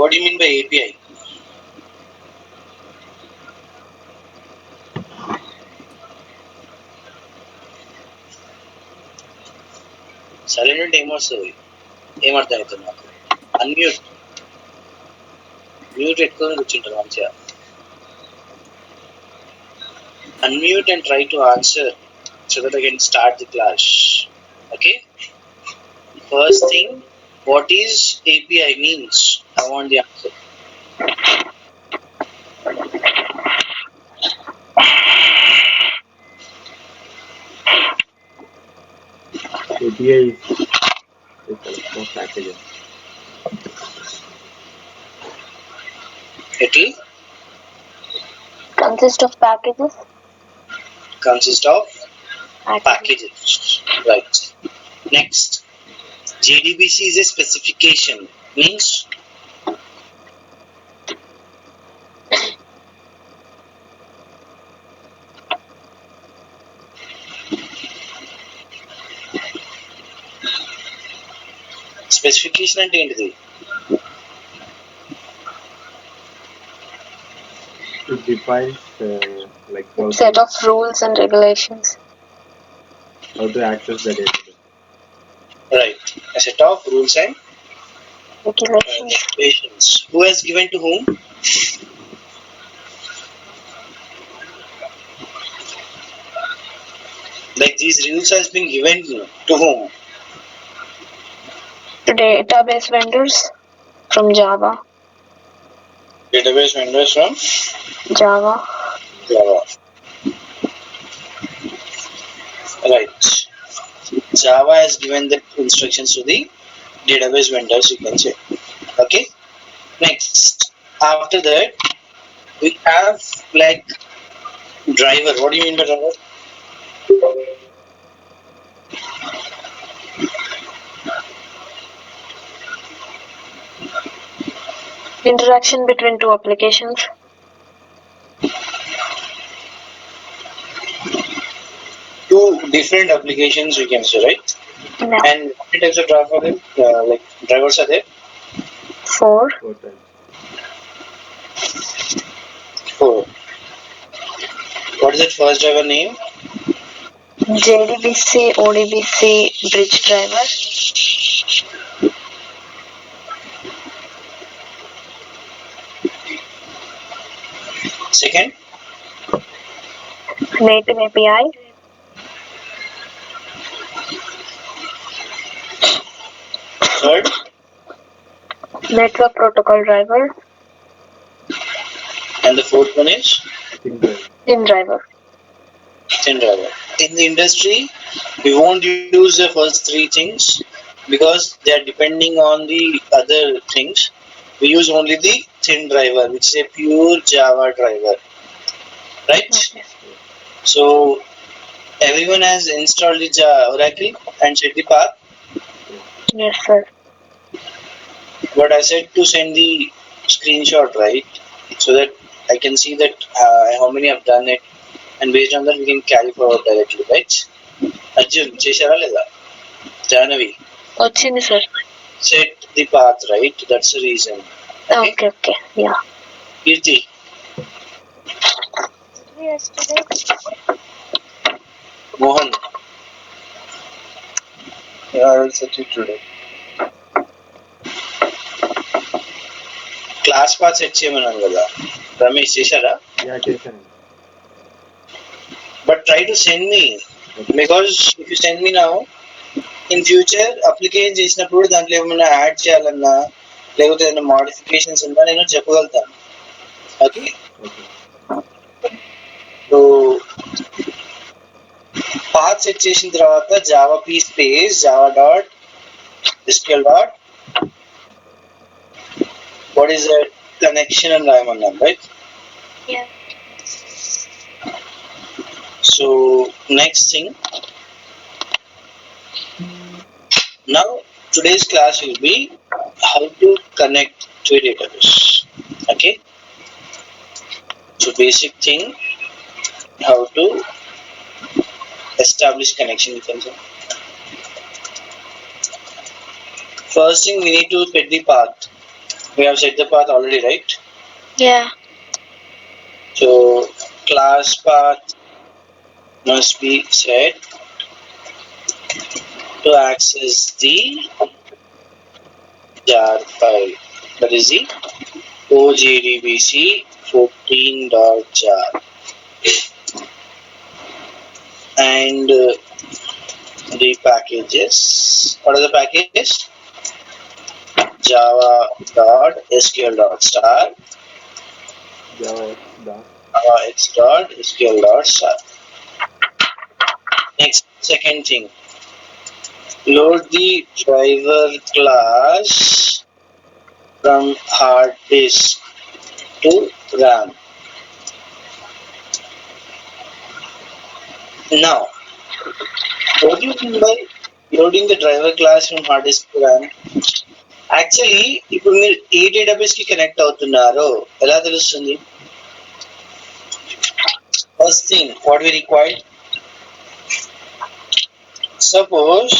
What do you mean by API? Silent ఏమర్థం అవుతుంది నాకు అన్మ్యూట్ మ్యూట్ పెట్టుకొని కూర్చుంటారు మంచిగా unmute and try to answer so that I can start the class. Okay. First thing, what is API means? I want the answer. API is a collection of packages. It will consist of packages. Consist of packages. Right. Next, JDBC is a specification. Means specification అంటే ఏంటిది? It defines like set of rules and regulations. How to access the database. Right. A set of rules and regulations. Who has given to whom? Like these rules has been given to whom? To database vendors from Java. Database vendors from Java. Right. Java has given the instructions to the database vendors, you can say. Okay. Next, after that, we have like driver. What do you mean by driver? Interaction between two applications. Two different applications, you can say, right? No. And how many types of driver are there? Like drivers are there? 4. 4 times. 4. What is that first driver name? JDBC ODBC bridge driver. Second? Native API. Third? Network protocol driver. And the fourth one is? Thin driver. Thin driver. In the industry, we won't use the first 3 things because they are depending on the other things. We use only the thin driver, which is a pure Java driver. Right? Okay. So, everyone has installed the Oracle and set the path. Yes, sir. But I said to send the screenshot, right? So that I can see that how many have done it. And based on that, we can carry forward directly, right? Arjun, chesara ledha? Jahnavi? Ochindi, sir. Set the path, right? That's the reason. Okay. Yeah. Kirti? Yesterday. Mohan? Yeah, I will set it today. Class path set చేయమన్నాను కదా రమేష్ చేశారా? Yeah, చేశాను. But try to send me because if you send me now, in future application చేసినప్పుడు దాంట్లో ఏమైనా add చేయాలన్నా లేకపోతే ఏదైనా modifications ఉన్నా నేను చెప్పగలుగుతాను. ఓకే. సో పాత్ సెట్ చేసిన తర్వాత Java P space Java dot SQL dot what is the connection అని రాయమన్నాను, right? Yeah. So next thing, now today's class will be how to connect to a database. Okay, so basic thing, how to establish connection, you can say. First thing, we need to set the path. We have set the path already, right? Yeah. So class path must be set to access the jar file. That is the OJDBC 14.jar and the packages. What are the packages? Java.sql.star, Java dot. javax.sql.star. Next, second thing, load the driver class from hard disk to RAM. Now, what do you mean by loading the driver class from hard disk to RAM? Actually ఇప్పుడు మీరు ఏ database కి connect అవుతున్నారో ఎలా తెలుస్తుంది? First thing what we required, suppose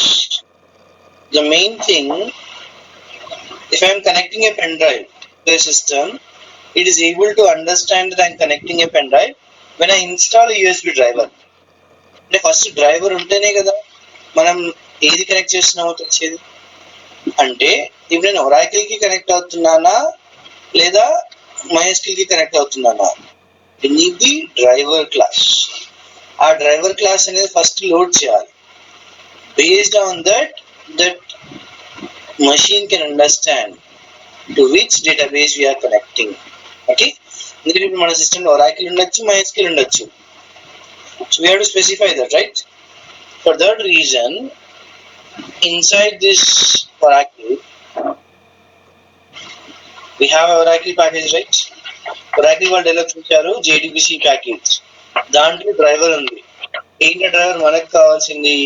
the main thing, if I am connecting a pen drive to a system, it is able to understand that I am connecting a pen drive when I install a USB driver. అంటే first driver ఉంటేనే కదా మనం ఏది connect చేస్తున్నామో తెలిసేది. అంటే ఇప్పుడు నేను ఒరాకిల్ కి కనెక్ట్ అవుతున్నానా లేదా MySQL కి కనెక్ట్ అవుతున్నానా, ఇది డ్రైవర్ క్లాస్. ఆ డ్రైవర్ క్లాస్ అనేది ఫస్ట్ లోడ్ చేయాలి. Based on that machine can understand to which database we are connecting. Okay, ఎందుకంటే ఇప్పుడు మన సిస్టమ్ లో ఒరాకిల్ ఉండొచ్చు, MySQL ఉండొచ్చు. So we have to specify that, right? For that reason, inside this Oracle, we have a Oracle package, right? Oracle వాళ్ళు develop చేశారు JDBC package. దాంట్లో driver ఉంది. ఏంటి డ్రైవర్? మనకు కావాల్సింది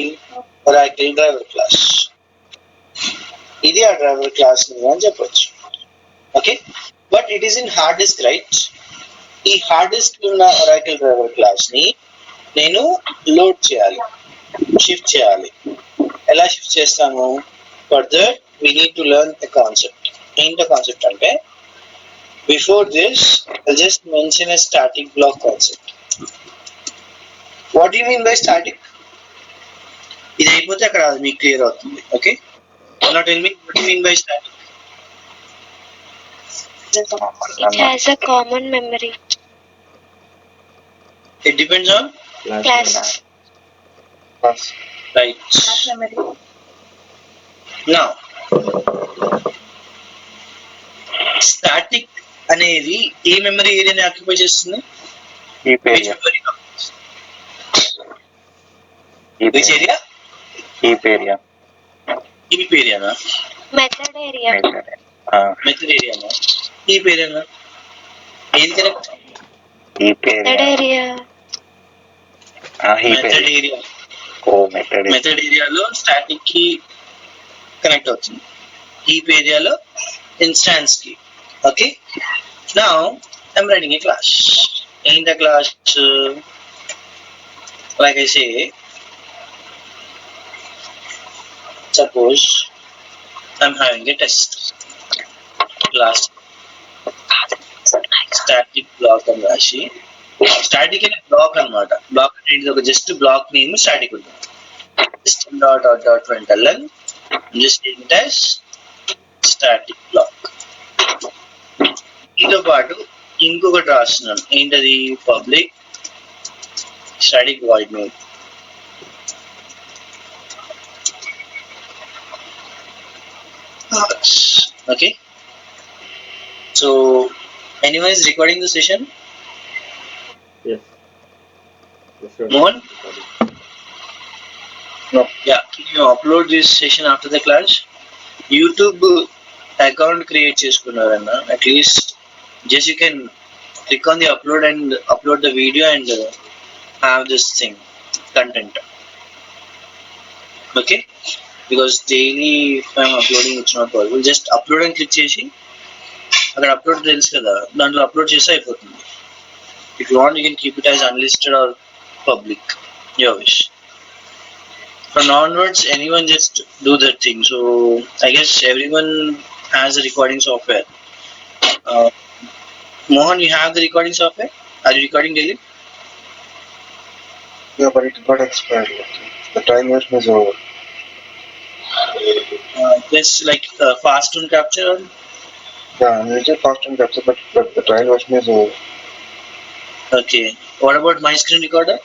Oracle డ్రైవర్ క్లాస్. ఇది ఆ డ్రైవర్ క్లాస్ అని చెప్పొచ్చు. Okay, but it is in hard disk, right? ఈ హార్డ్ డిస్క్ ఉన్న Oracle డ్రైవర్ క్లాస్ ని నేను లోడ్ చేయాలి, షిఫ్ట్ చేయాలి. ఎలా షిఫ్ట్ చేస్తాను? For that we need to learn a concept. ఏంటో కాన్సెప్ట్ అంటే, before this I just mention a static block concept. What you mean by static? ఇది అయిపోతే అక్కడ మీకు క్లియర్ అవుతుంది. Okay, now tell me what you mean by static. It has a common memory. It depends on Class. right. Memory. Now static అనేది ఏ memory ఏరియాని occupy చేస్తుంది? Heap Which area. memory? Heap Which area. area? Heap area. Heap ఏరియానా? Method area. Method ఏరియానా? Heap ఏరియానా? ఏది correct? Heap Method area. area. Heap method area. Area. Oh, method area. Method ఏరియాలో static కి connect అవుతుంది, heap ఏరియాలో instance కి. Okay, now I'm writing a class. ఏంటి ఆ class? Like I say, suppose I'm having a test class static block అని రాసి, static అనే బ్లాక్ అన్నమాట. బ్లాక్ అనేది ఒక జస్ట్ బ్లాక్ నేమ్ స్టాటిక్ ఉంటుంది. system dot dot dot println just name it as static block. దీంతో పాటు ఇంకొకటి రాస్తున్నాను. ఏంటది? Public static void main. Okay, so anyone is recording the session? Yes. Yes, sir. Mohan? No. Yeah, can you upload this session after the class? YouTube account create చేసుకున్నారన్న, at least just you can click on the upload and upload the video and have this thing content. Okay, because daily if I'm uploading it's not possible. Just upload and click చేసి అక్కడ upload తెలుసు కదా, దాంట్లో upload చేస్తే అయిపోతుంది. If you want, you can keep it as unlisted or public, your wish. From onwards, anyone just do that thing. So I guess everyone has a recording software. Uh, Mohan, you have the recording software? Are you recording daily? Yeah, but it got expired. The time version is over. Just like fast tune capture. Yeah, I'm using fast and capture, but the trial version is over. Okay. What about my screen recorder?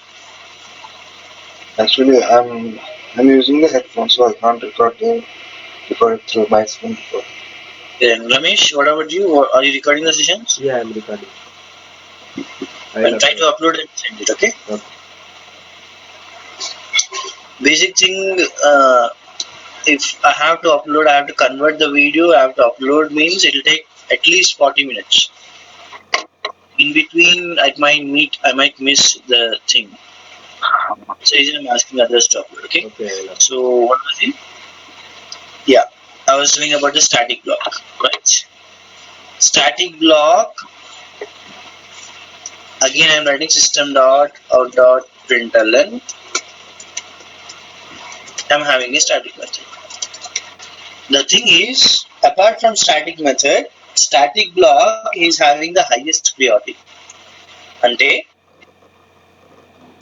Actually, I'm using the headphones, so I can't record it through my screen. Then Ramesh, what about you? Are you recording the sessions? Yeah, I'm recording. I'll try to upload and send it. Okay. Okay. Basic thing. If I have to upload, I have to convert the video. I have to upload means it'll take at least 40 minutes. In between, I might miss the thing. So I'm asking others to upload. Okay. Okay. So what was it? Yeah, I was telling about the static block, right? Static block. Again, I'm writing system dot out dot println. I'm having a static method. The thing is, apart from static method, static block is having the highest priority. అంటే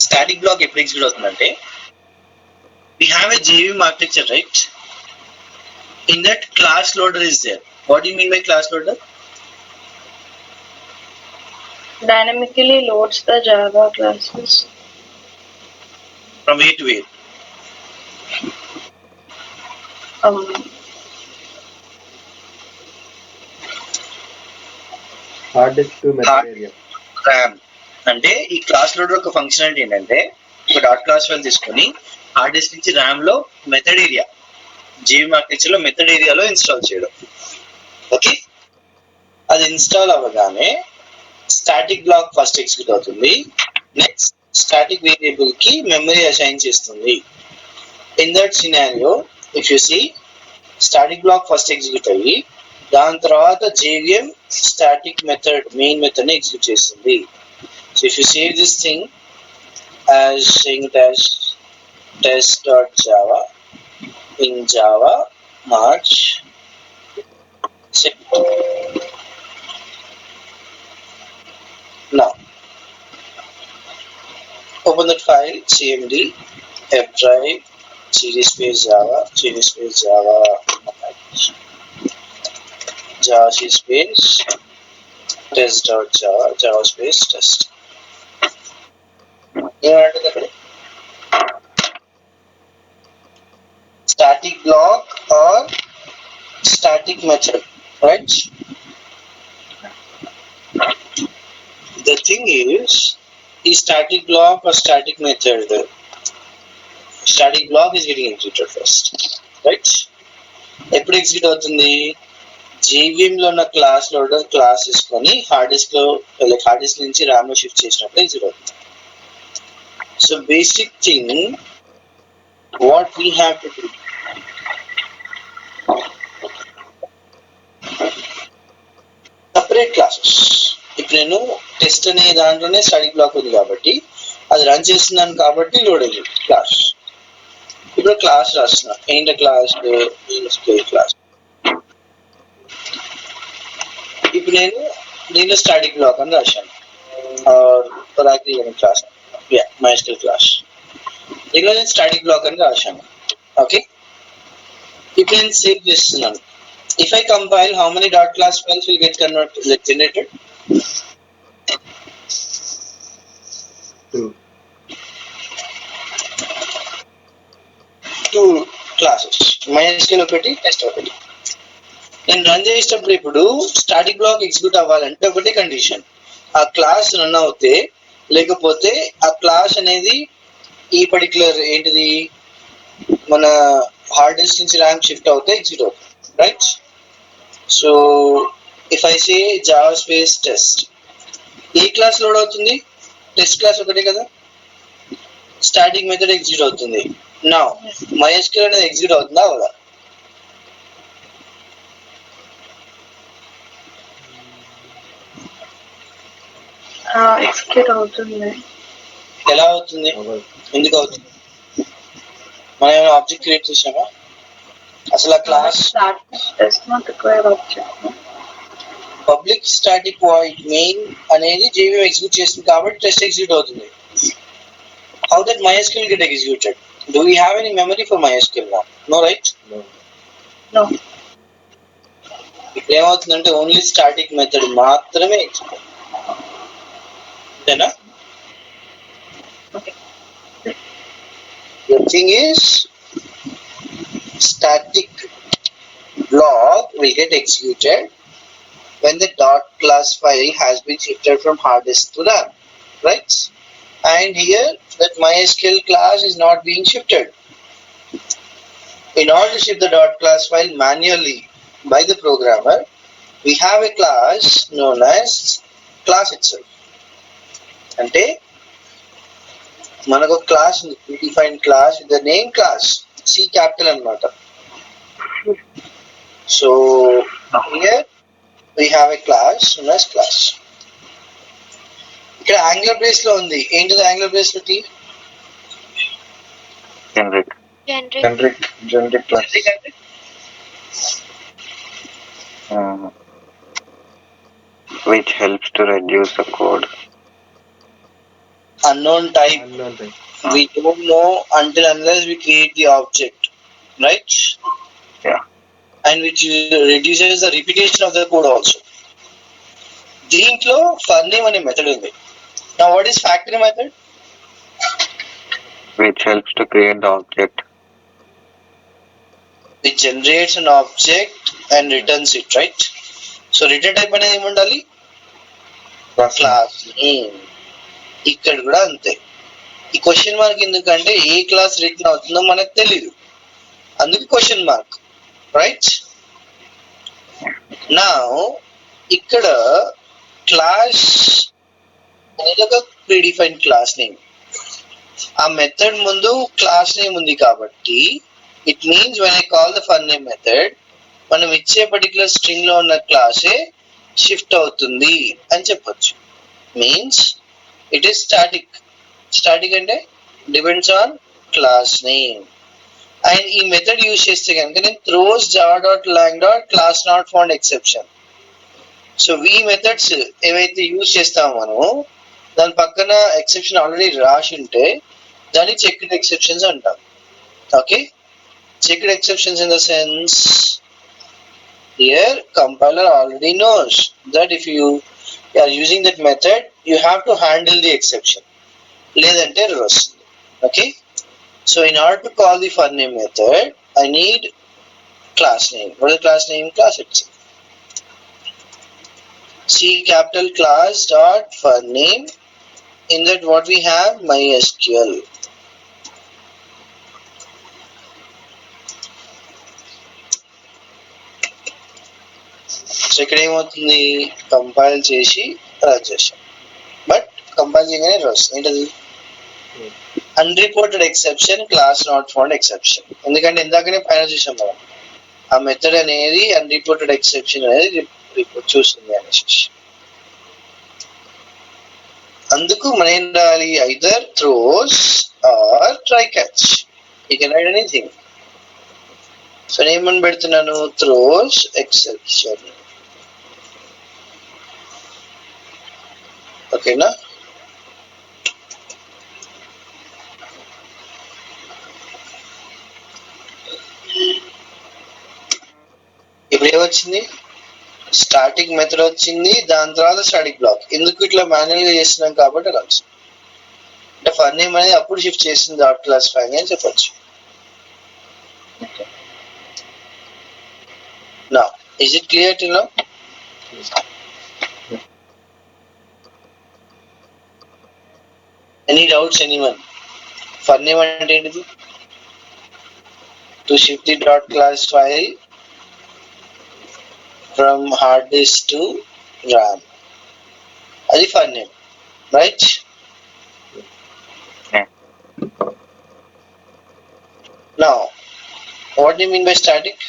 static block ఎప్పుడు execute అవుతుందంటే we have a JVM architecture, right? In that, class loader is there. What do you mean by class loader? Dynamically loads the Java classes. From A to A. Hard disk to memory area. RAM అంటే ఈ class loader ఒక functionality ఏంటంటే ఒక dot class file తీసుకొని hard disk నుంచి RAM లో method area JV architecture లో method ఏరియాలో ఇన్స్టాల్ చేయడం. ఓకే, అది ఇన్స్టాల్ అవ్వగానే స్టాటిక్ బ్లాక్ ఫస్ట్ ఎగ్జిక్యూట్ అవుతుంది. నెక్స్ట్ స్టాటిక్ వేరియబుల్ కి మెమరీ అసైన్ చేస్తుంది. In that scenario if you see static block first execute అయ్యి దాని తర్వాత JVM static method main method ని ఎగ్జిక్యూట్ చేస్తుంది. So if you save this thing as saying it as test.java in Java March. Now open that file cmd fdrive cd space java java c space test.java java space test. Static block or static method, right? The thing is static block or static method, static block is getting executed first, right? ఎప్పుడు execute అవుతుంది? JVM లో ఉన్న class loader class తీసుకొని hard disc లో hard disk నుంచి RAM లో shift చేసినప్పుడు execute అవుతుంది. So basic thing, what we have to do, separate classes. ఇప్పుడు నేను టెస్ట్ అనే దాంట్లోనే స్టాటిక్ బ్లాక్ ఉంది కాబట్టి అది రన్ చేస్తున్నాను కాబట్టి లోడ్ అయ్యింది క్లాస్. ఇప్పుడు క్లాస్ రాస్తున్నా, ఏంటి క్లాస్ క్లాస్. ఇప్పుడు నేను దీనిలో స్టాటిక్ బ్లాక్ అని రాశాను క్లాస్ MySQL class. ఇక్కడ నేను స్టాటిక్ బ్లాక్ అని రాశాను. ఓకే, ఇప్పుడు నేను సేవ్ చేస్తున్నాను. If I compile, how many dot class files will get generated? 2 classes. MySQL ఒకటి, టెస్ట్ ఒకటి. నేను రన్ చేసేటప్పుడు ఇప్పుడు స్టాటిక్ బ్లాక్ ఎగ్జిక్యూట్ అవ్వాలంటే ఒకటే కండిషన్, ఆ క్లాస్ రన్ అవుతే లేకపోతే ఆ క్లాస్ అనేది ఈ పర్టికులర్ ఏంటిది మన హార్డ్ డిస్క్ నుంచి ర్యామ్ షిఫ్ట్ అవుతే ఎగ్జిక్యూట్ అవుతుంది, right? So if I say Java space test, A class load అవుతుంది? టెస్ట్ క్లాస్ ఒకటే కదా, స్టాటిక్ మెథడ్ ఎగ్జిక్యూట్ అవుతుంది. నౌ MySQL అనేది ఎగ్జిక్యూట్ అవుతుందా అవదా? ఎగ్జిక్యూట్ అవుతుంది. ఎలా అవుతుంది? ఎందుకు అవుతుంది? మనం ఏమైనా ఆబ్జెక్ట్ క్రియేట్ చేసామా? అసలు ఆ class does not require object. Public static void main అనేది JVM ఎగ్జిక్యూట్ చేస్తుంది కాబట్టి టెస్ట్ ఎగ్జిక్యూట్ అవుతుంది. How that MySQL get executed? Do we have any memory for MySQL now? No, right? No. No. ఇప్పుడు ఏమవుతుందంటే only static method మాత్రమే execute. అంతేనా? Okay. The thing is, static block will get executed when the dot class file has been shifted from hard disk to RAM, right? And here that MySQL class is not being shifted. In order to shift the dot class file manually by the programmer, we have a class known as class itself. అంటే మనకు class ఉంది, predefined class with the name class, C capital అన్నమాట. So here we have a class known as class. ఇక్కడ angular base లో ఉంది. ఏంటిది angular base లో? Generic. Generic class. Which helps to reduce the code. Unknown type. Unknown type. We don't know until unless we create the object, right? Yeah. And which reduces the repetition of the code also. దీంట్లో ఫర్నేమ్ అనే method ఉంది. Now what is factory method? Which helps to create the object. It generates an object and returns it, right? So return type అనేది ఏమి ఉండాలి? Class. ఇక్కడ కూడా అంతే. ఈ క్వశ్చన్ మార్క్ ఎందుకంటే ఏ క్లాస్ రిటర్న్ అవుతుందో మనకు తెలియదు, అందుకు క్వశ్చన్ మార్క్, రైట్? నా ఇక్కడ క్లాస్ అనేది ఒక ప్రీడిఫైన్డ్ క్లాస్ నేమ్. ఆ మెథడ్ ముందు క్లాస్ నేమ్ ఉంది కాబట్టి it means when I call the for name method, మనం ఇచ్చే పర్టికులర్ స్ట్రింగ్ లో ఉన్న క్లాసే షిఫ్ట్ అవుతుంది అని చెప్పొచ్చు. Means it is static. Static అంటే depends on class name. And ఈ మెథడ్ యూజ్ చేస్తే కనుక నేను throws Java dot lang dot class not found exception. So ఈ మెథడ్స్ ఏవైతే యూజ్ చేస్తామో మనం దాని పక్కన ఎక్సెప్షన్ ఆల్రెడీ రాసి ఉంటే దాన్ని చెక్డ్ ఎక్సెప్షన్స్ అంటాం. Okay, checked exceptions in the sense here compiler already knows that if you are using that method you have to handle the exception, ledante error vastundi. Okay, so in order to call the fun name method I need class name. What is the class name? Class itself. C capital class dot fun name. In that what we have? MySQL. So ఇక్కడ ఏమవుతుంది, compile చేసి run చేసాం, but compile చేయగానే error వస్తుంది. ఏంటది? Unreported exception, class not found exception. ఎందుకంటే ఇందాకనే పైన చూసాం మనం ఆ మెథడ్ అనేది అన్రిపోర్టెడ్ ఎక్సెప్షన్ అనేది రిపోర్ట్ చూస్తుంది అనేసి. అందుకు మనం ఏం రాయాలి? Either throws or try catch. You can write anything. So నేను ఏమని పెడుతున్నాను? Throws exception. ఓకేనా? ఇప్పుడు ఏమొచ్చింది? స్టాటిక్ మెథడ్ వచ్చింది, దాని తర్వాత స్టాటిక్ బ్లాక్. ఎందుకు ఇట్లా మాన్యువల్ గా చేస్తున్నాం కాబట్టి అలా వచ్చింది. అంటే ఫర్ నేమ్ అనేది అప్పుడు షిఫ్ట్ చేసింది డాట్ క్లాస్ ఫైల్ అని చెప్పొచ్చు. Now, is it clear till now? Any doubts, anyone? For name అంటే ఏంటిది? To shift the dot class file from hard disk to RAM. అది for name, right? Yeah. Now, what do you mean by static?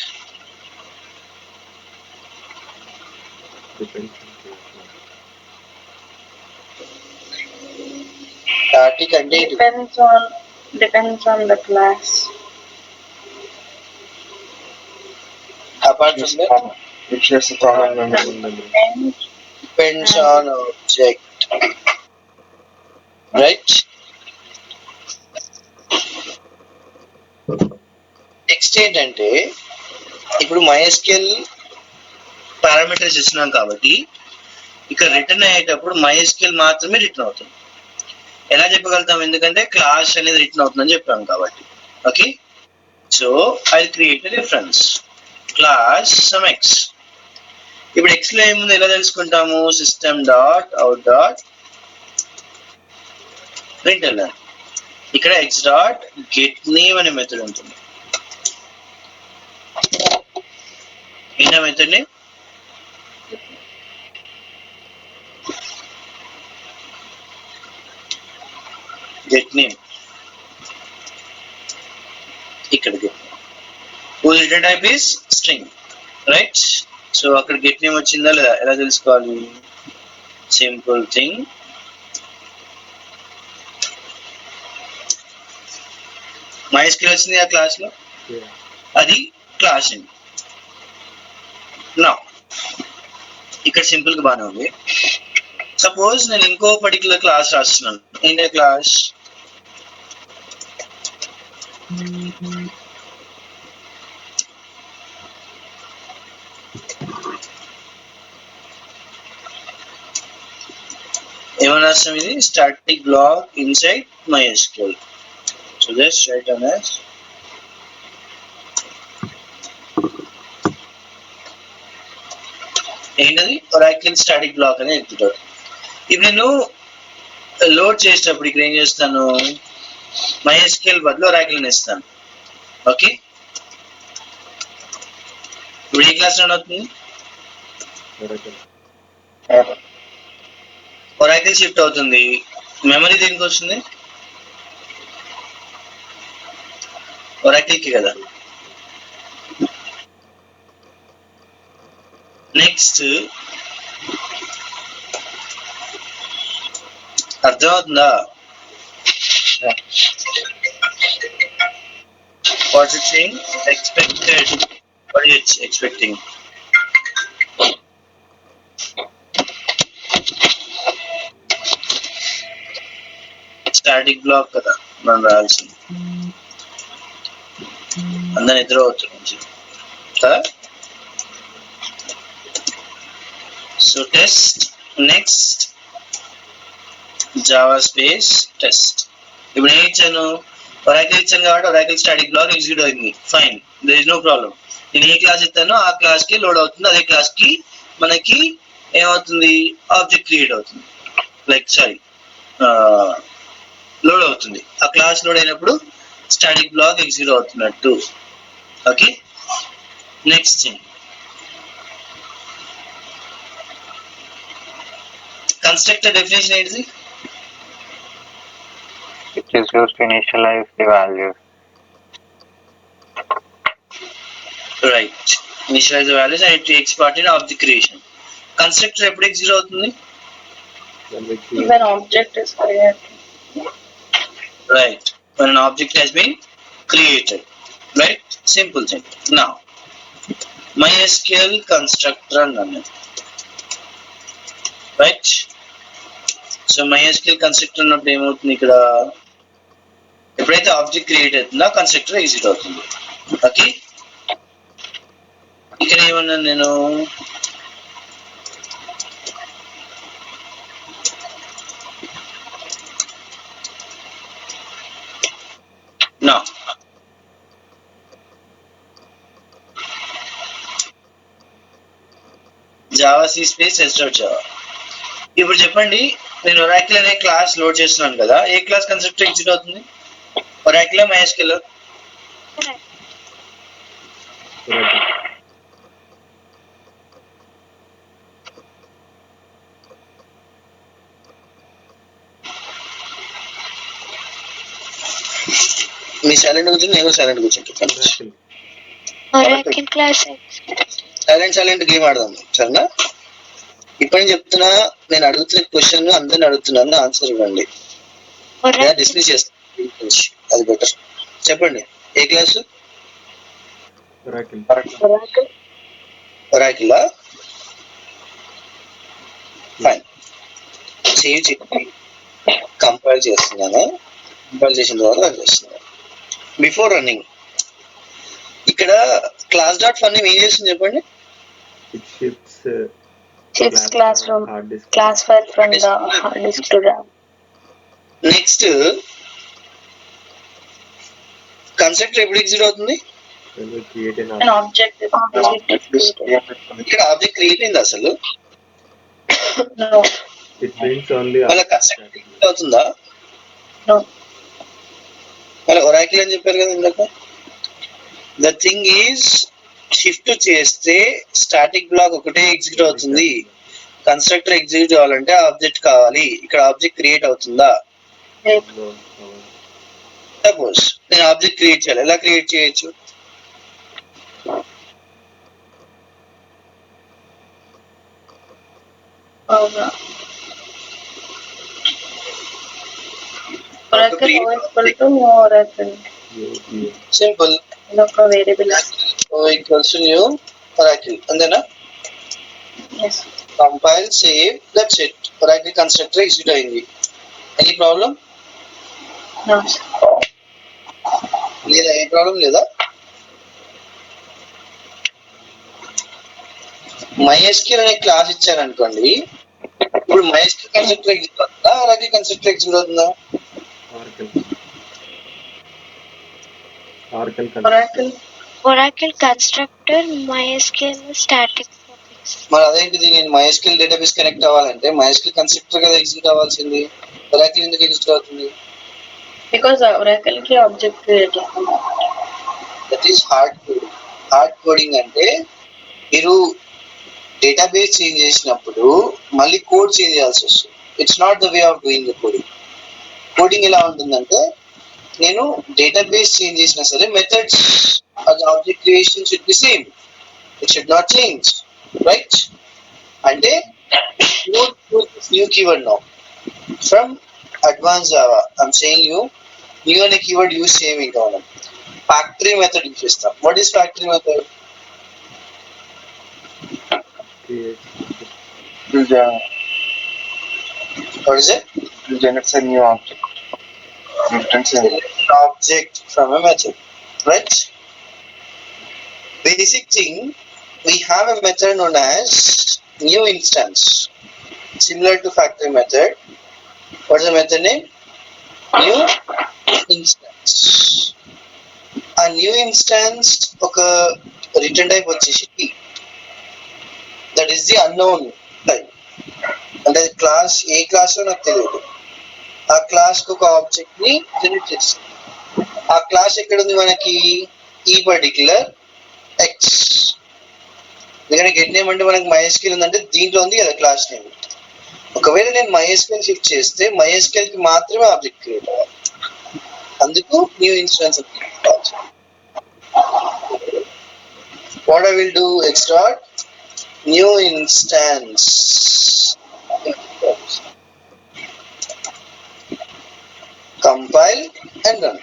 Static అంటే Depends on the class. apart from that Which has a common memory. Depends on object, right? Next ఏంటంటే ఇప్పుడు MySQL parameters ఇస్తున్నాం కాబట్టి ఇక్కడ return అయ్యేటప్పుడు MySQL మాత్రమే return అవుతుంది. ఎలా చెప్పగలుగుతాం? ఎందుకంటే క్లాస్ అనేది రిటర్న్ అవుతుందని చెప్పాం కాబట్టి. Okay, so I create reference class some x. ఇప్పుడు ఎక్స్ లో ఏముంది ఎలా తెలుసుకుంటాము? System dot out dot println. ఇక్కడ ఎక్స్ డాట్ గెట్ నేమ్ అనే మెథడ్ ఉంటుంది. ఏంటా మెథడ్ నేమ్? Get name. ఇక్కడ get whose return type is string, right? So అక్కడ గెట్ నేమ్ వచ్చిందా లేదా ఎలా తెలుసుకోవాలి? సింపుల్ థింగ్, MySQL వచ్చింది ఆ క్లాస్ లో, అది క్లాస్ అండి. నా ఇక్కడ సింపుల్ గా బాగానే ఉంది. సపోజ్ నేను ఇంకో పర్టికులర్ క్లాస్ రాస్తున్నాను. ఏంటి క్లాస్? ఏమన్నా రాస్తాం? ఇది static block inside MySQL. So just write down as ఏంటది? Oracle స్టాటిక్ బ్లాక్ అని చెప్తాడు. ఇప్పుడు నేను లోడ్ చేసేటప్పుడు ఇక్కడ ఏం చేస్తాను? MySQL బదులు Oracle ని ఇస్తాను. ఓకే, ఇప్పుడు ఏ క్లాస్ రన్ అవుతుంది? Oracle షిఫ్ట్ అవుతుంది. మెమరీ దేనికి వస్తుంది? Oracle కి కదా. నెక్స్ట్ అర్థమవుతుందా? What's it saying? Expected. What is expecting? Static block కదా మనం రాయాల్సింది. అందరు నిద్ర అవుతుంది కదా. So test next Java space test. ఇప్పుడు ఏం ఇచ్చాను? Oracle ఇచ్చాను కాబట్టి Oracle స్టాటిక్ బ్లాక్ ఎగ్జిక్యూట్ అయింది. Fine, there is no problem. నేను ఏ క్లాస్ ఇస్తానో ఆ క్లాస్ కి లోడ్ అవుతుంది. అదే క్లాస్ కి మనకి ఏమవుతుంది? ఆబ్జెక్ట్ క్రియేట్ అవుతుంది. లోడ్ అవుతుంది. ఆ క్లాస్ లోడ్ అయినప్పుడు స్టాటిక్ బ్లాక్ ఎగ్జిక్యూట్ అవుతున్నట్టు. Okay, next thing constructor definition ఏంటిది? It is used to initialize the values. Right, initialise the values and it takes part in object creation. Constructor ఎప్పుడు execute అవుతుంది? When object is created. Right, when an object has been created. Right, simple thing. Now MySQL constructor అన్నాను. Right, so MySQL constructor అన్నప్పుడు ఏమవుతుంది? ఇక్కడ ఎప్పుడైతే object create అవుతుందో constructor execute అవుతుంది. Okay, ఇక్కడ ఏమన్నాను నేను? నా జావా సి స్పేస్ జావా. ఇప్పుడు చెప్పండి, నేను Oracle అనే క్లాస్ లోడ్ చేస్తున్నాను కదా, ఏ క్లాస్ కన్స్ట్రక్టర్ ఎగ్జిక్యూట్ అవుతుంది? Oracle MySQL? మీ సైలెంట్ కూర్చొని నేను సైలెంట్ కూర్చుంటాను. Oracle class. సైలెంట్ గేమ్ ఆడదాం సరేనా? ఇప్పుడు చెప్తున్నా, నేను అడుగుతున్న క్వశ్చన్ అందరిని అడుగుతున్నాను, ఆన్సర్ ఇవ్వండి. డిస్మిస్ చేస్తాను, అది బెటర్. చెప్పండి, ఏ class? Oracle. Oracle, fine. Save చెప్పి కంపైల్ చేస్తున్నాను. కంపైల్ చేసిన తర్వాత రన్ చేస్తున్నాను. బిఫోర్ రన్నింగ్ ఇక్కడ క్లాస్ డాట్ ఫన్ ఏం చేస్తుంది చెప్పండి. It shifts Shifts class from hard disk. class file from the hard disk to RAM. Next constructor ఎప్పుడు ఎగ్జిట్ అవుతుంది? When we create an An object, object is This created. created. ఇక్కడ object create అయింది అసలు. No, it brings only మళ్ళీ object constructor static. Exit అవుతుందా? no. మళ్ళీ Oracle అని చెప్పారు కదా ఇందాక. ద థింగ్ ఈజ్ షిఫ్ట్ చేస్తే స్టాటిక్ బ్లాక్ ఒకటే ఎగ్జిక్యూట్ అవుతుంది. కన్స్ట్రక్టర్ ఎగ్జిక్యూట్ కావాలంటే ఆబ్జెక్ట్ కావాలి. ఇక్కడ ఆబ్జెక్ట్ క్రియేట్ అవుతుందా? No, no. సపోజ్ నేను ఆబ్జెక్ట్ క్రియేట్ చేయాలి. ఎలా క్రియేట్ చేయొచ్చు? Oracle O equal to new Oracle. You simple. ఇదొక వేరియబుల్. ఈక్వల్స్ న్యూ ఒరాకిల్ అంతేనా? Yes. Compile save that's it. Oracle constructor execute అయింది. Any problem No. లేదా? ఏ ప్రాబ్లం లేదా? MySQL అనే క్లాస్ ఇచ్చారనుకోండి. ఇప్పుడు MySQL కన్స్ట్రక్టర్ ఎగ్జిక్యూట్ అవుతుందా? ఒరాకిల్ కన్స్ట్రక్టర్ ఎగ్జిక్యూట్ అవుతుందా? Oracle. Oracle constructor MySQL static focus. మరి అదేంటిది? నేను MySQL డేటాబేస్ కనెక్ట్ అవ్వాలంటే MySQL కన్స్ట్రక్టర్ కదా ఎగ్జిక్యూట్ అవ్వాల్సింది. ఒరాకిల్ ఎందుకు ఎగ్జిక్యూట్ అవుతుంది? Because Oracle కి object create చేస్తాం. That is hard coding. Hard coding అంటే మీరు డేటాబేస్ చేంజ్ చేసినప్పుడు మళ్ళీ కోడ్ చేంజ్ చేయాల్సి వస్తుంది. It's not the way of doing the coding. Coding ఎలా ఉంటుందంటే నేను డేటాబేస్ చేంజ్ చేసినా సరే మెథడ్స్ అది object creation should be same. It should not change, right? అంటే new keyword now from advance Java I'm saying you new అనే keyword use చేయం. ఇంకా మనం ఫ్యాక్టరీ మెథడ్ యూజ్ చేస్తాం. What is factory method? Create. What is it? It generates a new object. Returns a An object from a method, right? Basic thing, we have a method known as new instance, similar to factory method. What's the method name? New instance. A new instance oka return type వచ్చేసి T. That is the unknown type. అంటే class ఏ class నాకు తెలియదు. ఆ class కు ఒక object ని generate చేస్తుంది. ఆ క్లాస్ ఎక్కడ ఉంది మనకి? ఈ పర్టిక్యులర్ ఎక్స్. ఎందుకంటే గెట్ నేమ్ అంటే మనకి MySQL ఉందంటే దీంట్లో ఉంది కదా క్లాస్ నేమ్. ఒకవేళ నేను MySQL షిఫ్ట్ చేస్తే MySQL కి మాత్రమే ఆబ్జెక్ట్ క్రియేట్ అవ్వాలి. అందుకు new instance. What I will do extra new instance. Compile and run.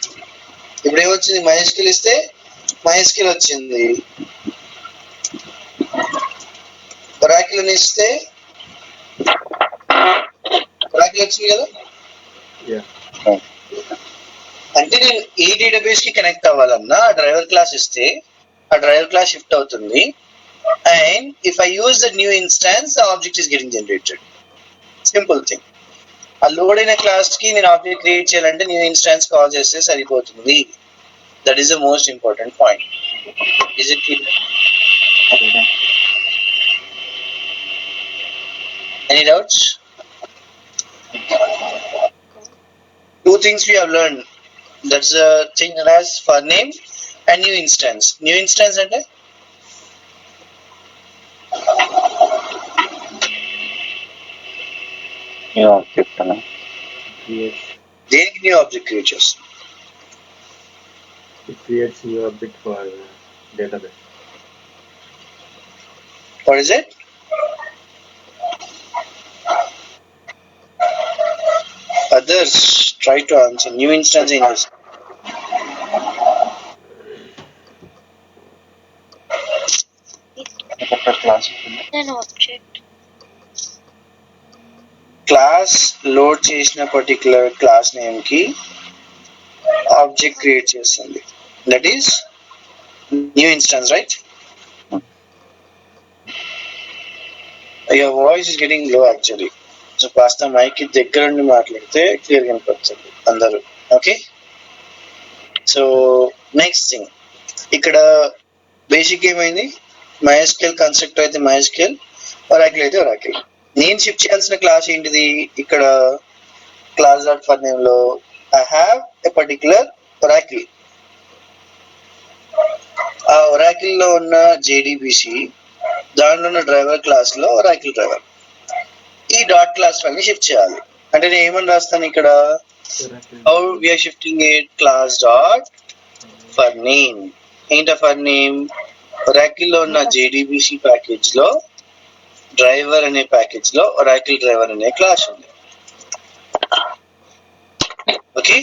ఇప్పుడు ఏమొచ్చింది? MySQL ఇస్తే MySQL వచ్చింది. Oracle అని ఇస్తే Oracle వచ్చింది కదా. Yeah. అంటే నేను ఏ డేటాబేస్ కి కనెక్ట్ అవ్వాలన్నా ఆ డ్రైవర్ క్లాస్ ఇస్తే ఆ డ్రైవర్ క్లాస్ షిఫ్ట్ అవుతుంది. And if I use the new instance object is getting generated. Simple thing. ఆ లోడ్ అయిన క్లాస్ కి నేను ఆబ్జెక్ట్ క్రియేట్ చేయాలంటే న్యూ ఇన్స్టాన్స్ కాల్ చేస్తే సరిపోతుంది. That is the most important point. Is it clear? Any doubts? Two things we have learned. That's a thing known as for name and new instance. New instance అంటే new object అన్న. Creates. దేనికి new object create చేస్తాం? It creates new object for database. What is it? Others try to answer. New instance in this. class. An object. Class load చేసిన particular class name కి object create చేస్తుంది. That is new instance, right? Your voice is getting లో actually. So కాస్త mic దగ్గర నుండి మాట్లాడితే clear కనిపిస్తుంది అందరూ. ఓకే, సో నెక్స్ట్ థింగ్, ఇక్కడ బేసిక్ ఏమైంది, MySQL కన్స్ట్రక్టర్ అయితే MySQL, ఒరాకిల్ అయితే ఒరాకిల్. నేను షిఫ్ట్ చేయాల్సిన క్లాస్ ఏంటిది, ఇక్కడ క్లాస్ డాట్ ఫర్ నేమ్ లో I have a particular Oracle. ఆ ఒరాకిల్ లో ఉన్న JDBC, దాంట్లో ఉన్న డ్రైవర్ క్లాస్ లో ఒరాకిల్ డ్రైవర్, ఈ డాట్ క్లాస్ ఫైల్ ని షిఫ్ట్ చేయాలి. అంటే నేను ఏమని రాస్తాను ఇక్కడ, how we are shifting it, class dot for name. ఏంట ఫర్ నేమ్, ఒరాకిల్ లో ఉన్న JDBC ప్యాకేజ్ లో డ్రైవర్ అనే ప్యాకేజ్ లో ఒరాకిల్ డ్రైవర్ అనే క్లాస్ ఉంది. Okay,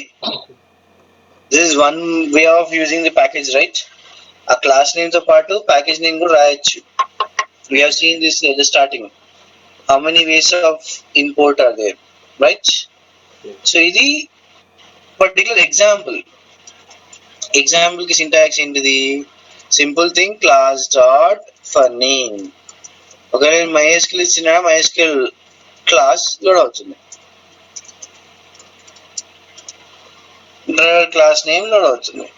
this is one way of using the package, right? ఆ క్లాస్ నేమ్ తో పాటు ప్యాకేజ్ నేమ్ కూడా రాయొచ్చు. We have seen this at the starting. How many ways of import are there, right? So ఇది particular example. Example కి syntax ఏంటిది, simple thing, class dot for name. ఒకవేళ MySQL ఇచ్చిన MySQL class load అవుతుంది, driver class name load అవుతుంది.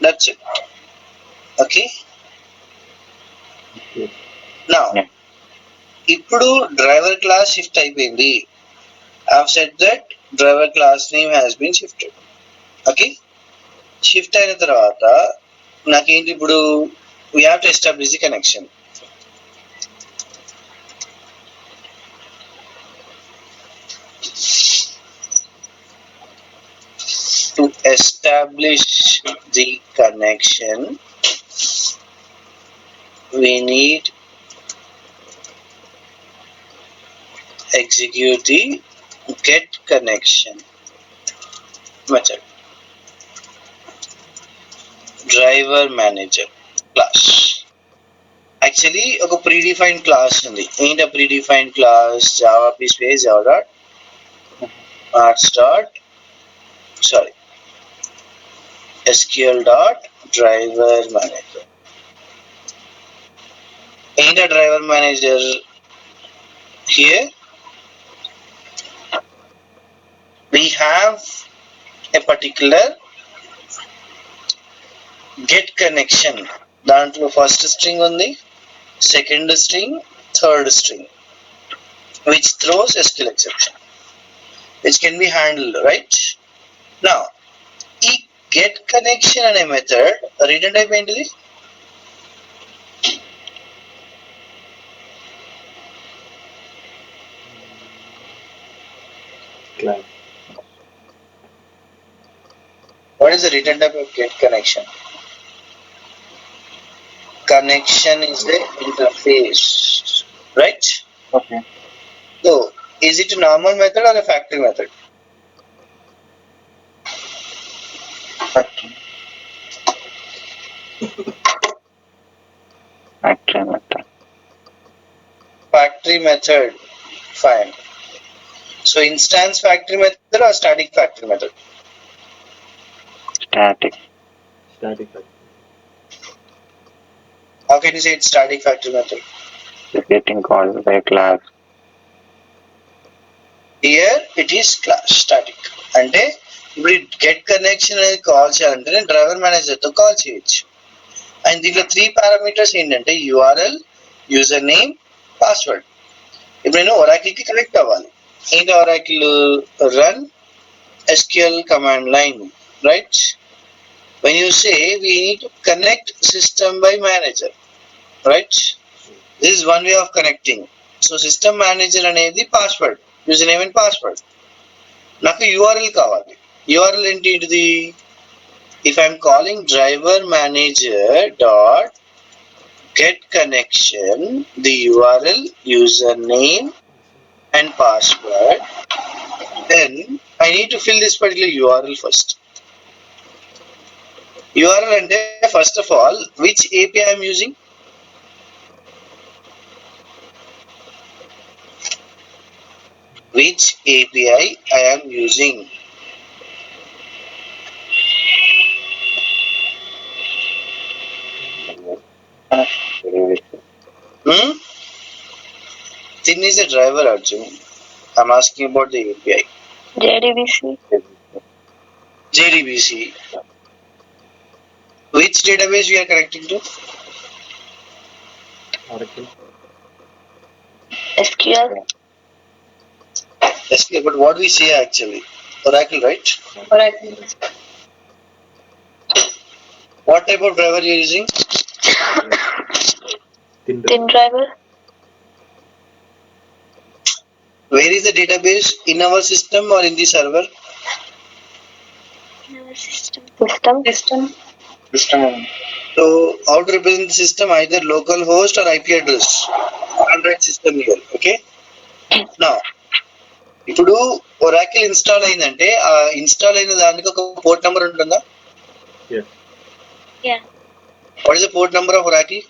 That's it. Okay, నా ఇప్పుడు driver class shift అయిపోయింది. I have said that driver class name has been shifted. Okay, shift అయిన తర్వాత నాకేంటి ఇప్పుడు, we have to establish the connection. To establish the connection, we need execute the get connection method. Driver manager class. Actually ఒక predefined class ఉంది. ఏంటి predefined class, java space java dot arts dot SQL dot driver manager. Ain't a driver manager here? We have a particular get connection. దాంట్లో first string ఉంది, second string, third string, which throws SQL exception, which can be handled, right? Now ఈ get connection అనే method return type ఏంటిది, Class. what is the return type of get connection? Connection is the interface, right? Okay. So is it a normal method or a factory method? Factory. Factory method. Factory method, fine. So instance factory method or static factory method? Static. Static factory. How can you say it's static factory method? Is getting called by class. Here it is class static. అంటే ఇప్పుడు get connection అనేది call చేయాలంటే నేను driver manager తో call చేయొచ్చు. And దీంట్లో 3 parameters ఏంటంటే URL, user name, password. ఇప్పుడు నేను ఒరాకిల్ కి కనెక్ట్ అవ్వాలి. ఏంటి Oracle, run SQL command line, right? When you say we need to connect system by manager, right? This is one way of connecting. So system manager అనేది password, user name and password. నాకు URL కావాలి. URL ఏంటిది, if I'm calling driver manager dot get connection, the URL, username and password, then I need to fill this particular URL first. URL అంటే first of all which API I'm using, which API I am using. Thin is a driver, Arjun. I'm asking about the API. JDBC. JDBC. Which database we are connecting to? Oracle. SQL. SQL, but what we say actually? Oracle, right? Oracle. What type of driver you are using? Thin driver. Where is the database? In our system or in the server? System. So how to represent the system? Either local host or IP address. Android system here. Okay. Now, ఇప్పుడు Oracle install అయిందంటే ఆ install అయిన దానికి ఒక port number ఉంటుందా? Yes. Yeah. What is the port number of Oracle?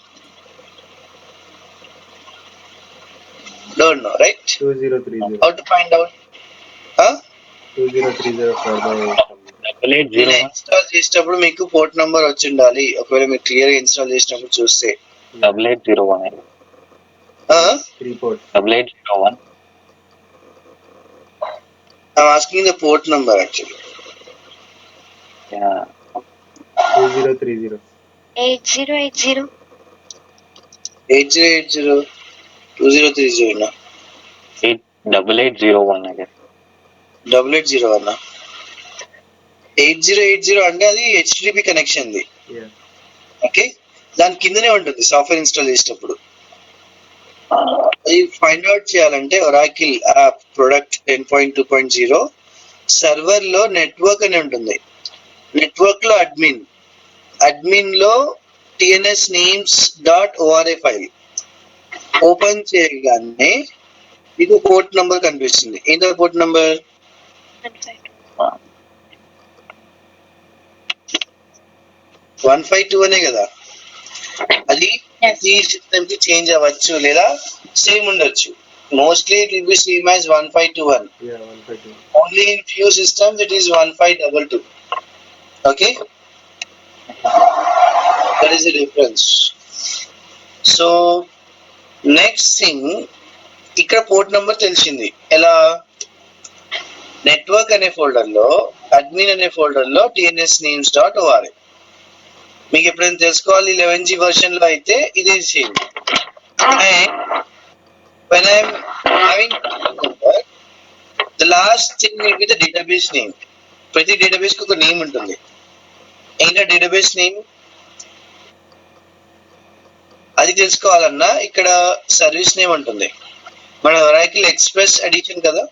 Don't know, right? 2030. How to find out? Huh? 2030 for the ఇలా install చేసేటప్పుడు మీకు పోర్ట్ నంబర్ వచ్చి ఉండాలి. ఒకవేళ మీరు క్లియర్ గా ఇన్స్టాల్ చేసినప్పుడు చూస్తే 8801. 3 ports. 8801. I'm asking the port number actually. Yeah. 2030. 8080. 8080 2030 na 8801 I guess. 8801 na 8080 అంటే అది HTTP connection the. Yeah. Okay, దాని కిందనే ఉంటుంది సాఫ్ట్వేర్ ఇన్స్టాల్ చేసేటప్పుడు. అది ఫైండ్ అవుట్ చేయాలంటే ఒరాకిల్ యాప్ ప్రొడక్ట్ 10.2.0 సర్వర్ లో నెట్వర్క్ అని ఉంటుంది. నెట్వర్క్ లో అడ్మిన్ లో TNS names .ora file open చేయగానే మీకు పోర్ట్ నంబర్ కనిపిస్తుంది. ఏంటో పోర్ట్ నంబర్ 152 అనే కదా. అది ఈ సిస్టమ్ కి చేంజ్ అవ్వచ్చు లేదా సేమ్ ఉండొచ్చు. Mostly it will be same as 1521. Yeah, 152. Only in few systems it is 1522. Okay, that is the difference. So next thing, ఇక్కడ పోర్ట్ నంబర్ తెలిసింది. ఎలా? నెట్వర్క్ అనే ఫోల్డర్ లో అడ్మిన్ అనే ఫోల్డర్ లో టిఎన్ఎస్ నేమ్స్ .ora. మీకు ఎప్పుడైనా తెలుసుకోవాలి 11G వర్షన్ లో అయితే ఇదే same. And when I am having number, the last thing will be the database name. ప్రతి డేటాబేస్ కి ఒక నేమ్ ఉంటుంది. ఏంటో డేటాబేస్ నేమ్ అది తెలుసుకోవాలన్నా ఇక్కడ సర్వీస్ నేమ్ ఉంటుంది. మన ఒరాకిల్ ఎక్స్ప్రెస్ ఎడిషన్ కదా,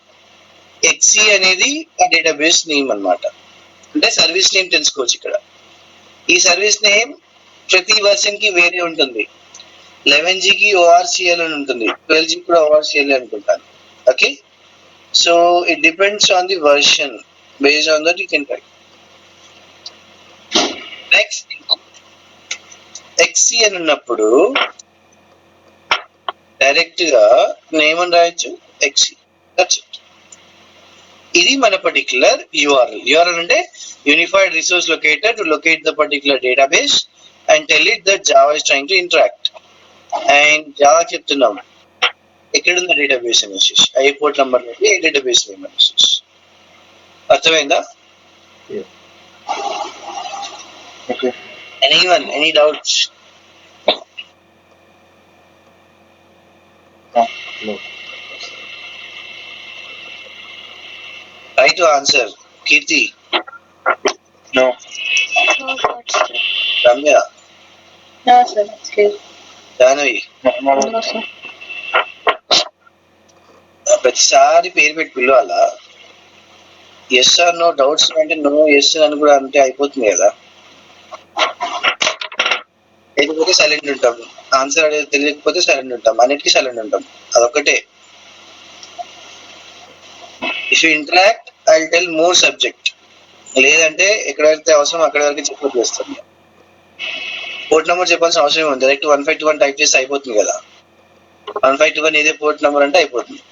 XE అనేది ఆ డేటాబేస్ నేమ్ అన్నమాట. అంటే సర్వీస్ నేమ్ తెలుసుకోవచ్చు ఇక్కడ. ఈ సర్వీస్ నేమ్ ప్రతి వర్షన్ కి వేరే ఉంటుంది. 11G కి ORCL అని ఉంటుంది, 12G కూడా ORCL అనుకుంటాను. Okay, so it depends on the version. Based on that you can try. Next XE అని ఉన్నప్పుడు డైరెక్ట్ గా నేమ్ అని రాయొచ్చు XE. That's it. ఇది మన పర్టికులర్ URL అంటే unified resource locator to locate the particular database and tell it that Java is trying to interact. And Java చెప్తున్నాం ఎక్కడున్న డేటాబేస్ అనేసి, ఏ పోర్ట్ నంబర్ నుండి ఏ డేటాబేస్ నేమ్ అనేసి. అర్థమైందా? Yeah. Okay. Anyone, any doubts? No. Try to answer. Kirti, No. No, what's the... Ramya, No, sir. It's clear. Janavi. No, sir. ప్రతిసారి పేరు పెట్టి పిలవాలా? Yes are no doubts అంటే no yes అని కూడా అంటే అయిపోతుంది కదా. లేకపోతే సైలెంట్ ఉంటాం, ఆన్సర్ అనేది తెలియకపోతే సైలెంట్ ఉంటాం, అన్నిటికీ సైలెంట్ ఉంటాం. అదొక్కటే. If you interact I will tell more subject. లేదంటే ఎక్కడైతే అవసరం అక్కడ వరకు చెప్పేస్తాం. పోర్ట్ నెంబర్ చెప్పాల్సిన అవసరం ఉంది. డైరెక్ట్ 1521 టైప్ చేస్తే అయిపోతుంది కదా. 1521 ఇదే పోర్ట్ నెంబర్ అంటే అయిపోతుంది.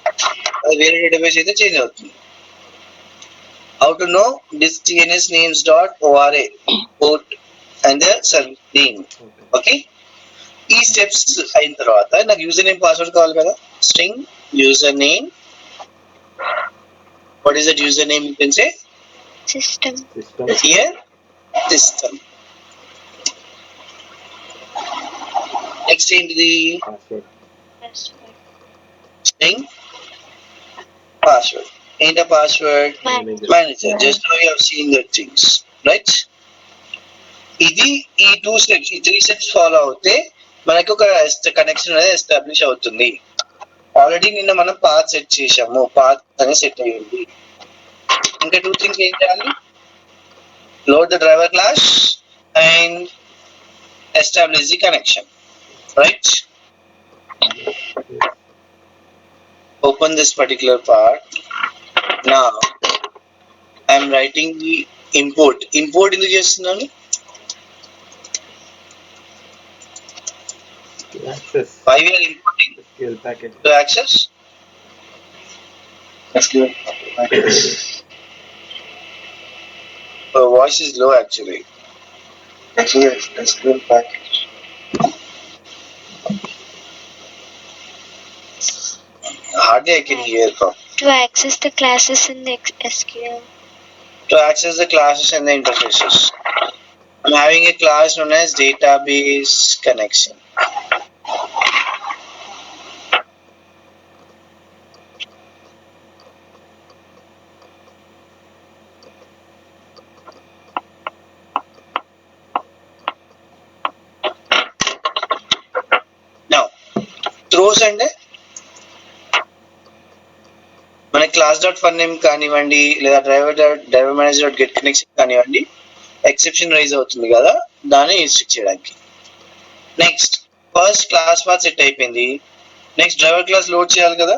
అది వేరే డేటాబేస్ అయితే చేంజ్ అవుతుంది. How to know this TNS names dot ORA port and the server name. Okay, ఈ స్టెప్స్ అయిన తర్వాత నాకు యూజర్ నేమ్ పాస్వర్డ్ కావాలి కదా. String user name. What is that user name? You can say System. System. here system. Next ఏంటిది? Password. Password. String password. ఏంటా password? Manager. Manager. Just now you have seen the things, right? ఇది ఈ 2 steps, ఈ 3 steps follow అవుతే మనకు ఒక connection అనేది establish అవుతుంది. ఆల్రెడీ నిన్న మనం పాత్ సెట్ చేసాము, పాత్ అనేది సెట్ అయ్యింది. ఇంకా 2 థింగ్స్ ఏం చేయాలి? Load the driver class and establish the connection, right? Open this particular part. Now I am writing the import. Import ఎందుకు చేస్తున్నాను? To access Why we are importing? SQL package. To access? SQL package. Voice is low actually. SQL package. Hardly I can hear from. To access the classes in the SQL. To access the classes and the interfaces. I'm having a class known as database connection. Now, throws and మన class dot for name కానివ్వండి లేదా driver manager dot get connection కానివ్వండి, exception raise అవుతుంది కదా, దాన్ని ఇన్స్ట్రిక్ట్ చేయడానికి. Next first class path set అయిపోయింది. నెక్స్ట్ డ్రైవర్ క్లాస్ లోడ్ చేయాలి కదా,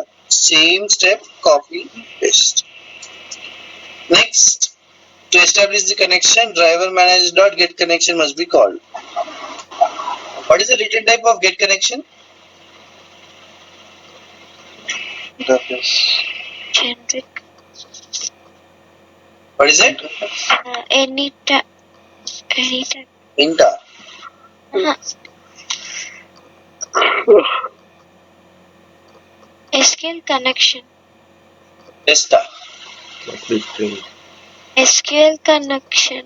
same step copy paste. Next to establish the connection driver manager dot get connection must be called. What is the return type of get connection? Interface. Generic. What is it? Any type. Inta. SQL connection. Testa. Must be string. SQL connection.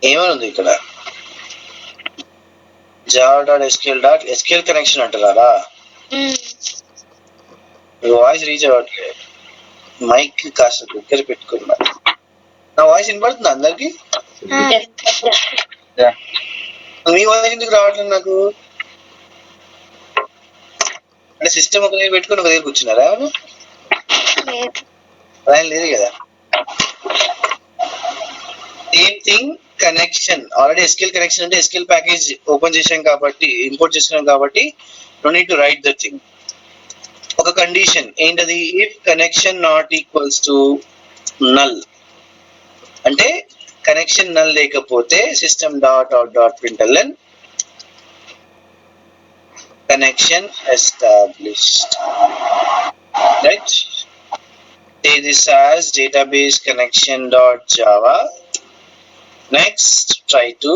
ఏమనుంది ఇక్కడ? java.sql.sql connection అంటారా? Voice reach అవ్వట్లేదు. Mic కాస్త దగ్గర పెట్టుకున్నా. నా voice వినపడుతుంది అందరికి? Yeah. మీ వాయిస్ ఎందుకు రావట్లేదు నాకు? అంటే సిస్టమ్ ఒక దగ్గర పెట్టుకుని ఒక దగ్గర కూర్చున్నారా? లేదు. ఆయన లేదు కదా. Same thing connection. Already SQL connection అంటే SQL ప్యాకేజ్ ఓపెన్ చేసాం కాబట్టి, ఇంపోర్ట్ చేస్తున్నాం కాబట్టి no need to write the thing. ఒక కండిషన్ ఏంటది? If connection not equals to null అంటే కనెక్షన్ నల్ లేకపోతే system dot out dot println connection established, right? Take this as database connection dot java. Next, try to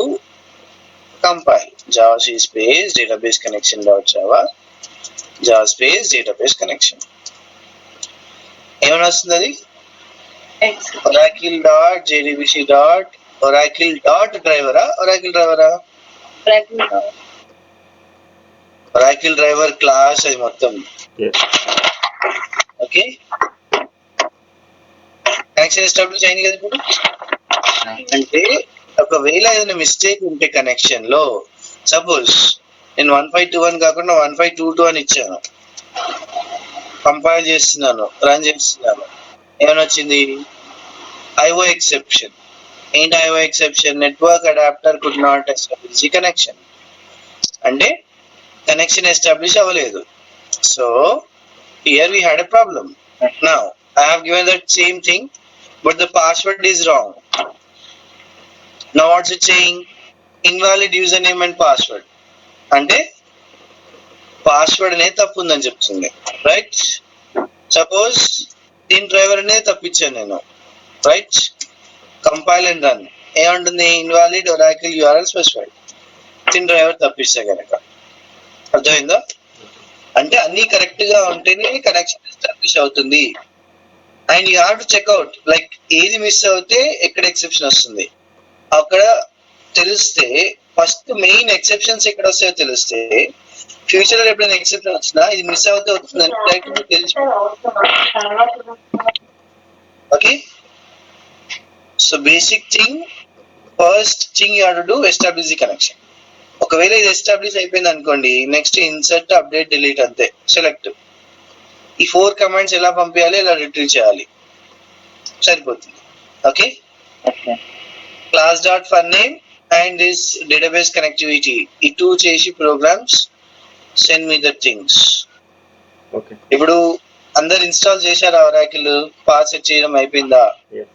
compile java space database connection dot java, java space database connection. ఏమని వస్తుంది అది? oracle dot jdbc dot oracle dot driver oracle driver oracle driver class అది మొత్తం. Yes. Okay, connection establish అయింది కదా ఇప్పుడు. అంటే ఒకవేళ ఏదైనా మిస్టేక్ ఉంటే కనెక్షన్ లో, సపోజ్ నేను 1521 కాకుండా 1522 అని ఇచ్చాను, కంపైల్ చేస్తున్నాను, రన్ చేస్తున్నాను, ఏమైనా వచ్చింది? IO exception. ఏంటి IO exception? Network adapter could not establish the connection. అంటే కనెక్షన్ ఎస్టాబ్లిష్ అవ్వలేదు. So here we had a problem. Now I have given that same thing, but the password is wrong. Now what's it saying? Invalid username and password. అంటే password అనేది తప్పు ఉందని చెప్తుంది, right? Suppose దీని driver అనేది తప్పించాను నేను, రైట్? కంపైల్ అండ్ రన్ ఏమంటుంది? Invalid Oracle URL specified. దీని డ్రైవర్ తప్పిస్తే కనుక అర్థమైందా? అంటే అన్ని కరెక్ట్ గా ఉంటేనే కనెక్షన్ ఎస్టాబ్లిష్ అవుతుంది. And you have to check out like ఏది మిస్ అవుతే ఎక్కడ ఎక్సెప్షన్ వస్తుంది అక్కడ తెలిస్తే, ఫస్ట్ మెయిన్ ఎక్సెప్షన్స్ ఎక్కడ వస్తాయో తెలిస్తే ఫ్యూచర్ లో ఎప్పుడైనా ఎక్సెప్షన్ వచ్చినా ఇది మిస్ అవుతే వస్తుందని డైరెక్ట్ తెలిసి. Okay, so basic thing, first thing you have to do establish the connection. ఒకవేళ ఇది ఎస్టాబ్లిష్ అయిపోయింది అనుకోండి, నెక్స్ట్ ఇన్సర్ట్, అప్డేట్, డిలీట్ అంతే, సెలెక్ట్. ఈ 4 కమాండ్స్ ఎలా పంపించాలి, ఎలా రిట్రీవ్ చేయాలి సరిపోతుంది. ఓకే, class dot for name and this database connectivity ఈ 2 చేసి programs send me the things. Okay, ఇప్పుడు అందరు ఇన్స్టాల్ చేశారా ఒరాకిల్? పాస్ సెట్ చేయడం అయిపోయిందా? yes.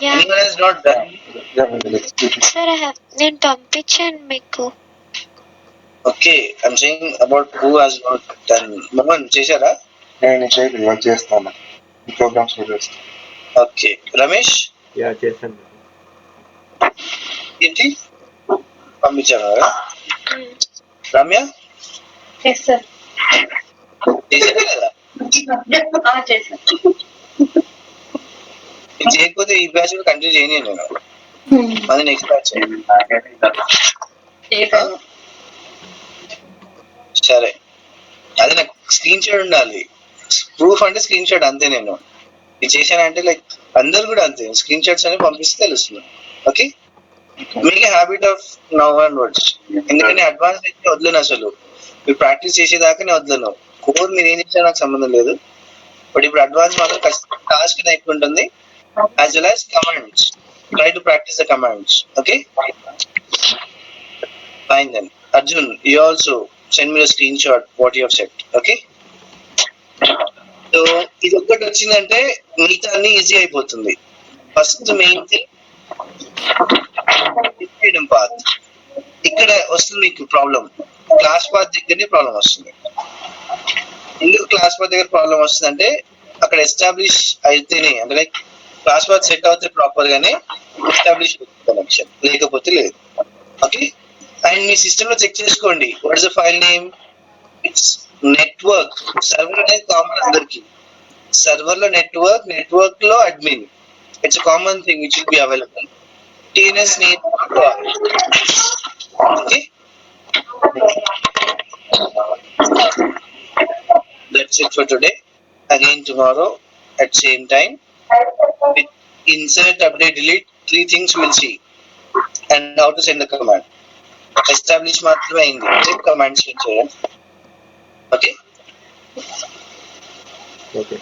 Yeah, Anyone has not done? Yeah, we will execute it. sir, I have. నేను పంపించాను మీకు. Okay, I'm saying about who has not done. Mohan చేశారా? నేను చేయలేదు, ఇవాళ చేస్తాను. ఈ ప్రోగ్రామ్స్ కూడా చేస్తాను. ఓకే, రమేష్ యా చేశాను. ఏంటి పంపించాను కదా? Ramya yes sir. చేశారా లేదా? చేశాను. ఇది చేయకపోతే ఈ బ్యాచ్ కూడా కంటిన్యూ చేయని నేను, అది నెక్స్ట్ బ్యాచ్. సరే, అది నాకు స్క్రీన్ షాట్ ఉండాలి. ప్రూఫ్ అంటే స్క్రీన్ షాట్ అంతే. నేను ఇది చేశానంటే లైక్ అందరు కూడా అంతే, స్క్రీన్ షాట్స్ అనేవి పంపిస్తే తెలుస్తుంది. ఓకే, మీకు habit of now and words, ఎందుకంటే అడ్వాన్స్ అయితే వదలను, అసలు మీరు ప్రాక్టీస్ చేసేదాకా నేను వదలను. కోర్ మీరు ఏం చేసినా నాకు సంబంధం లేదు, బట్ ఇప్పుడు అడ్వాన్స్ మాత్రం ఖచ్చితంగా టాస్క్ ఎక్కువ ఉంటుంది, as well as commands. Try to practice the commands. Okay, fine then. Arjun, you also send me a screenshot what you have said. Okay, so ఇది ఒక్కటి వచ్చిందంటే మిగతా అన్ని ఈజీ అయిపోతుంది. ఫస్ట్ మెయిన్ థింగ్ చేయడం పాత్. ఇక్కడ వస్తుంది మీకు ప్రాబ్లం, క్లాస్ పాత్ దగ్గరనే ప్రాబ్లం వస్తుంది. ఎందుకు క్లాస్ పాత్ దగ్గర ప్రాబ్లం వస్తుందంటే అక్కడ ఎస్టాబ్లిష్ అయితేనే, అంటే లైక్ క్లాస్ పాత్ సెట్ అవుతే ప్రాపర్ గానే ఎస్టాబ్లిష్ కనెక్షన్, లేకపోతే లేదు. ఓకే, అండ్ మీ సిస్టమ్ లో చెక్ చేసుకోండి, what is the file name. It's network. Server అనేది కామన్ అందరికి, సర్వర్ లో నెట్వర్క్, నెట్వర్క్ లో admin. It's common thing which will be available. TNS name. Okay, that's it for today. Again tomorrow at same time with insert, update, delete, 3 things we'll see, and how to send the command. Establish మాత్రమే అయింది, command send చేయండి. Okay, okay.